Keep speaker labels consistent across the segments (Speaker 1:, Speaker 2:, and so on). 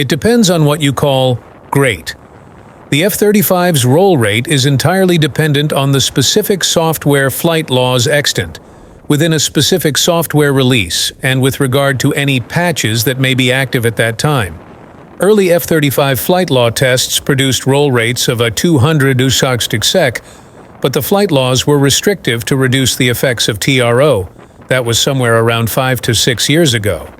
Speaker 1: It depends on what you call great. The F-35's roll rate is entirely dependent on the specific software flight laws extant, within a specific software release, and with regard to any patches that may be active at that time. Early F-35 flight law tests produced roll rates of a 200 sec, but the flight laws were restrictive to reduce the effects of TRO. That was somewhere around 5 to 6 years ago.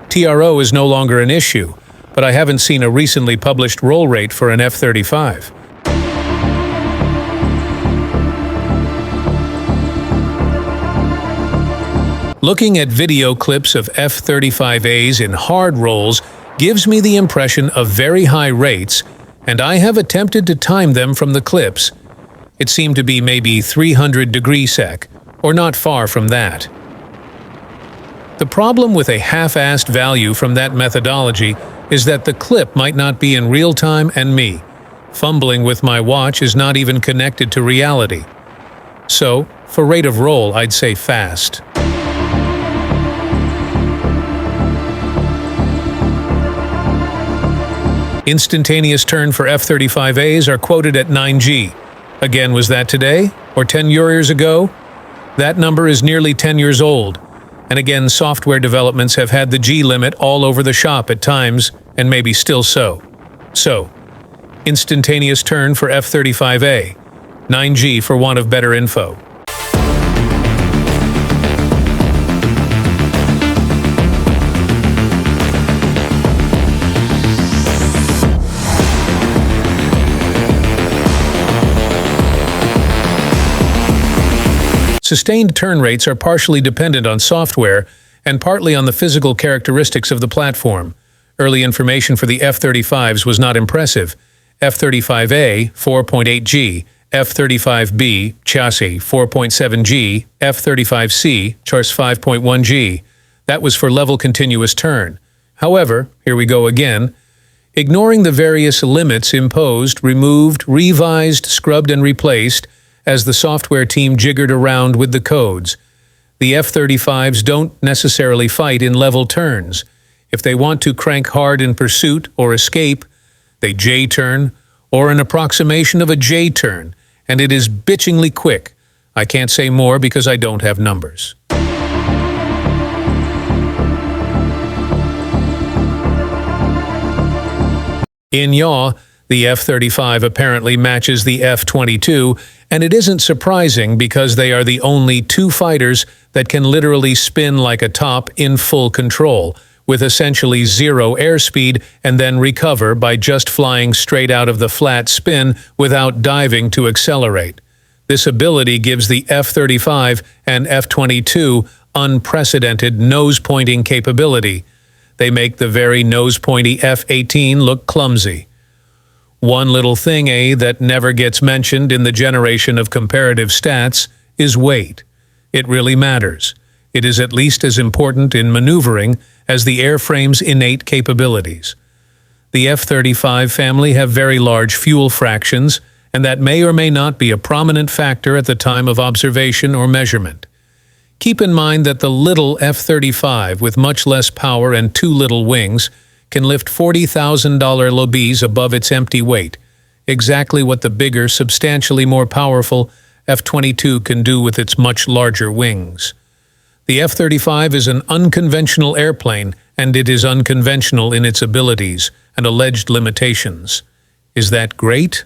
Speaker 1: TRO is no longer an issue, but I haven't seen a recently published roll rate for an F-35. Looking at video clips of F-35As in hard rolls gives me the impression of very high rates, and I have attempted to time them from the clips. It seemed to be maybe 300 sec, or not far from that. The problem with a half-assed value from that methodology is that the clip might not be in real time, and me fumbling with my watch is not even connected to reality. So, for rate of roll, I'd say fast. Instantaneous turn for F-35As are quoted at 9G. Again, was that today? Or 10 years ago? That number is nearly 10 years old. And again, software developments have had the G limit all over the shop at times, and maybe still so. So, instantaneous turn for F-35A. 9G for want of better info. Sustained turn rates are partially dependent on software and partly on the physical characteristics of the platform. Early information for the F-35s was not impressive. F-35A, 4.8G, F-35B, chassis, 4.7G, F-35C, chassis 5.1G. That was for level continuous turn. However, here we go again. Ignoring the various limits imposed, removed, revised, scrubbed, and replaced, as the software team jiggered around with the codes. The F-35s don't necessarily fight in level turns. If they want to crank hard in pursuit or escape, they J-turn, or an approximation of a J-turn, and it is bitchingly quick. I can't say more because I don't have numbers. In yaw, the F-35 apparently matches the F-22, and it isn't surprising because they are the only two fighters that can literally spin like a top in full control, with essentially zero airspeed, and then recover by just flying straight out of the flat spin without diving to accelerate. This ability gives the F-35 and F-22 unprecedented nose-pointing capability. They make the very nose-pointy F-18 look clumsy. One little thing, that never gets mentioned in the generation of comparative stats is weight. It really matters. It is at least as important in maneuvering as the airframe's innate capabilities. The F-35 family have very large fuel fractions, and that may or may not be a prominent factor at the time of observation or measurement. Keep in mind that the little F-35 with much less power and too little wings can lift $40,000 lobes above its empty weight, exactly what the bigger, substantially more powerful F-22 can do with its much larger wings. The F-35 is an unconventional airplane, and it is unconventional in its abilities and alleged limitations. Is that great?